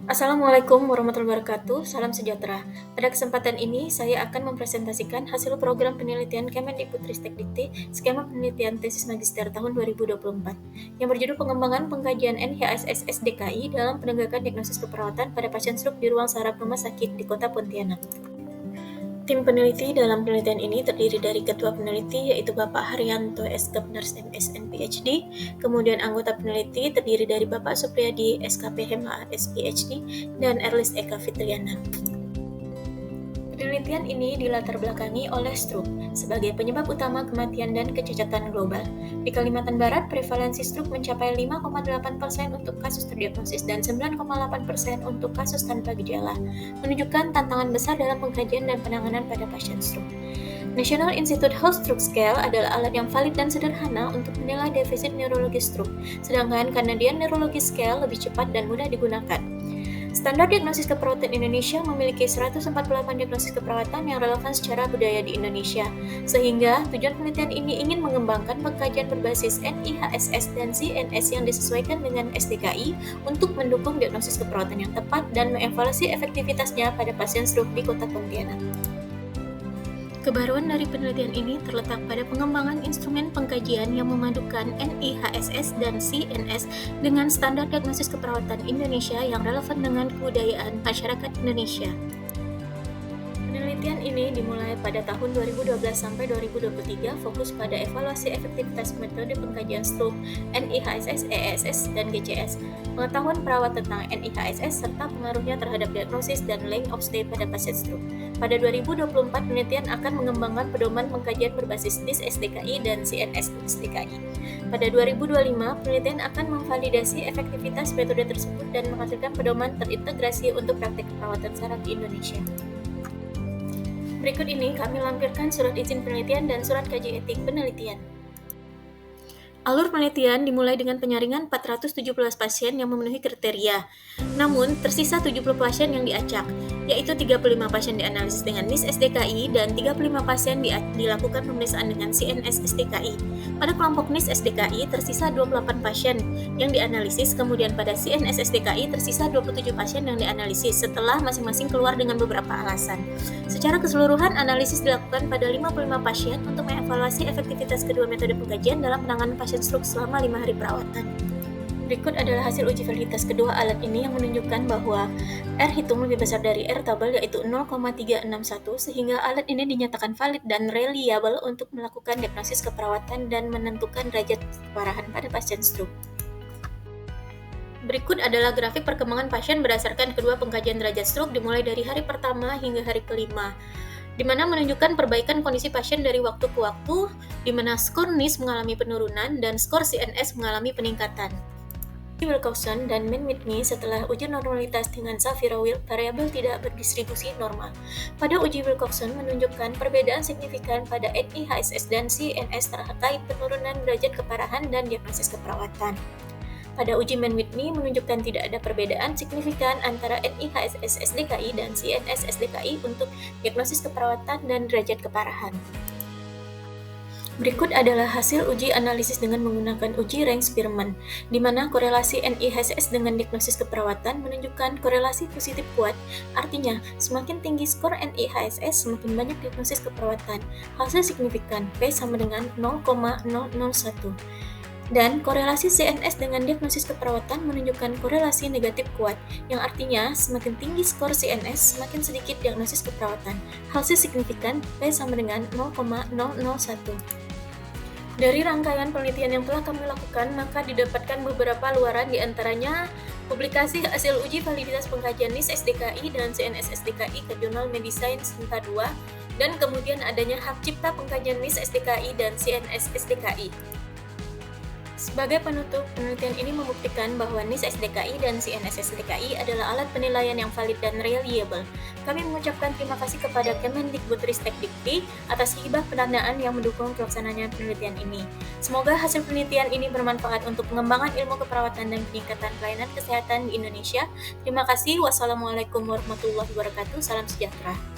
Assalamualaikum warahmatullahi wabarakatuh, salam sejahtera. Pada kesempatan ini, saya akan mempresentasikan hasil program penelitian Kemendikbudristekdikti skema penelitian tesis magister tahun 2024 yang berjudul pengembangan pengkajian NIHSS SDKI dalam penegakan diagnosis keperawatan pada pasien stroke di ruang saraf rumah sakit di Kota Pontianak. Tim peneliti dalam penelitian ini terdiri dari ketua peneliti yaitu Bapak Haryanto SK Ners MSN PhD, kemudian anggota peneliti terdiri dari Bapak Supriyadi SKP HMAS PhD, dan Erlis Eka Fitriana. Penelitian ini dilatar belakangi oleh stroke sebagai penyebab utama kematian dan kecacatan global. Di Kalimantan Barat, prevalensi stroke mencapai 5,8% untuk kasus terdiagnosis dan 9,8% untuk kasus tanpa gejala, menunjukkan tantangan besar dalam pengkajian dan penanganan pada pasien stroke. National Institute Health Stroke Scale adalah alat yang valid dan sederhana untuk menilai defisit neurologi stroke, sedangkan Canadian Neurology Scale lebih cepat dan mudah digunakan. Standar diagnosis keperawatan Indonesia memiliki 148 diagnosis keperawatan yang relevan secara budaya di Indonesia, sehingga tujuan penelitian ini ingin mengembangkan pengkajian berbasis NIHSS dan CNS yang disesuaikan dengan SDKI untuk mendukung diagnosis keperawatan yang tepat dan mengevaluasi efektivitasnya pada pasien stroke di Kota Pontianak. Kebaruan dari penelitian ini terletak pada pengembangan instrumen pengkajian yang memadukan NIHSS dan CNS dengan standar diagnosis keperawatan Indonesia yang relevan dengan kebudayaan masyarakat Indonesia. Penelitian ini dimulai pada tahun 2012 sampai 2023 fokus pada evaluasi efektivitas metode pengkajian stroke NIHSS, ESS, dan GCS, pengetahuan perawat tentang NIHSS, serta pengaruhnya terhadap diagnosis dan length of stay pada pasien stroke. Pada 2024, penelitian akan mengembangkan pedoman pengkajian berbasis NIS SDKI dan CNS SDKI. Pada 2025, penelitian akan memvalidasi efektivitas metode tersebut dan menghasilkan pedoman terintegrasi untuk praktik perawatan saraf di Indonesia. Berikut ini kami lampirkan surat izin penelitian dan surat kaji etik penelitian. Alur penelitian dimulai dengan penyaringan 417 pasien yang memenuhi kriteria. Namun, tersisa 70 pasien yang diacak, yaitu 35 pasien dianalisis dengan NIS SDKI dan 35 pasien dilakukan pemeriksaan dengan CNS SDKI. Pada kelompok NIS SDKI tersisa 28 pasien yang dianalisis, kemudian pada CNS SDKI tersisa 27 pasien yang dianalisis setelah masing-masing keluar dengan beberapa alasan. Secara keseluruhan, analisis dilakukan pada 55 pasien untuk mengevaluasi efektivitas kedua metode pengkajian dalam penanganan pasien stroke selama 5 hari perawatan. Berikut adalah hasil uji validitas kedua alat ini yang menunjukkan bahwa R hitung lebih besar dari R tabel yaitu 0,361 sehingga alat ini dinyatakan valid dan reliable untuk melakukan diagnosis keperawatan dan menentukan derajat keparahan pada pasien stroke. Berikut adalah grafik perkembangan pasien berdasarkan kedua pengkajian derajat stroke dimulai dari hari pertama hingga hari kelima, di mana menunjukkan perbaikan kondisi pasien dari waktu ke waktu, di mana skor NIS mengalami penurunan dan skor CNS mengalami peningkatan. Uji Wilcoxon dan Mann-Whitney setelah uji normalitas dengan Sapir-Whorf, variabel tidak berdistribusi normal. Pada uji Wilcoxon menunjukkan perbedaan signifikan pada NIHSS dan CNS terkait penurunan derajat keparahan dan diagnosis keperawatan. Pada uji Mann-Whitney menunjukkan tidak ada perbedaan signifikan antara NIHSS SDKI dan CNS SDKI untuk diagnosis keperawatan dan derajat keparahan. Berikut adalah hasil uji analisis dengan menggunakan uji Range-Spearman, di mana korelasi NIHSS dengan diagnosis keperawatan menunjukkan korelasi positif kuat, artinya semakin tinggi skor NIHSS semakin banyak diagnosis keperawatan, hasil signifikan P sama dengan 0,001. Dan korelasi CNS dengan diagnosis keperawatan menunjukkan korelasi negatif kuat, yang artinya semakin tinggi skor CNS, semakin sedikit diagnosis keperawatan. Hasil signifikan P sama dengan 0,001. Dari rangkaian penelitian yang telah kami lakukan, maka didapatkan beberapa luaran, diantaranya publikasi hasil uji validitas pengkajian NIS SDKI dan CNS SDKI ke Jurnal Medicine Sinta 2, dan kemudian adanya hak cipta pengkajian NIS SDKI dan CNS SDKI. Sebagai penutup, penelitian ini membuktikan bahwa NIS SDKI dan CNS SDKI adalah alat penilaian yang valid dan reliable. Kami mengucapkan terima kasih kepada Kemendikbudristekdikti atas hibah pendanaan yang mendukung pelaksanaannya penelitian ini. Semoga hasil penelitian ini bermanfaat untuk pengembangan ilmu keperawatan dan peningkatan pelayanan kesehatan di Indonesia. Terima kasih. Wassalamualaikum warahmatullahi wabarakatuh. Salam sejahtera.